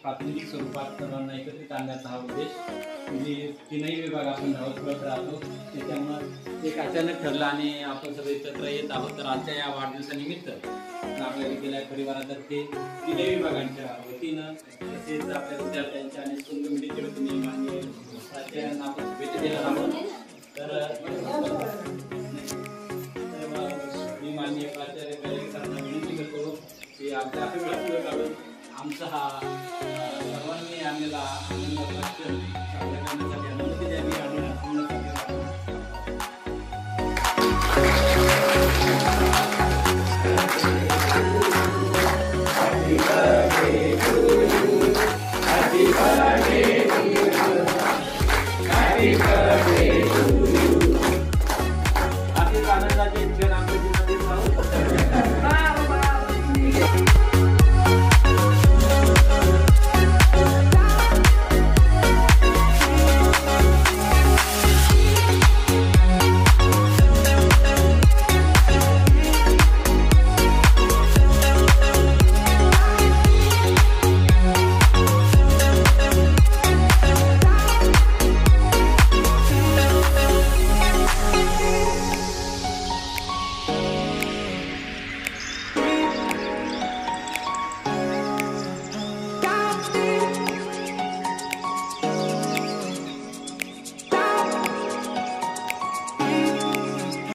प्रातिनिधिक स्वरूपात सर्वांना एकत्रित आणण्याचा हा उद्देश. म्हणजे तीनही विभाग आपण धावत करत राहतो, त्याच्यामुळं एक अचानक ठरलं आणि आपण सगळे एकत्र येत आहोत. तर आजच्या या वाढदिवसानिमित्त आपल्या विद्यालय परिवारातर्फे तीनही विभागांच्या वतीनं तसेच आपल्या विद्यार्थ्यांच्या आणि स्कूल कमिटीच्या वतीने माननीय प्राचार्यांना आपण शुभेच्छा देणार आहोत. तर मी माननीय प्राचार्य सरांना विनंती करतो की आमच्या वेळ काढून आमचा हा सर्वांनी आणलेला आनंद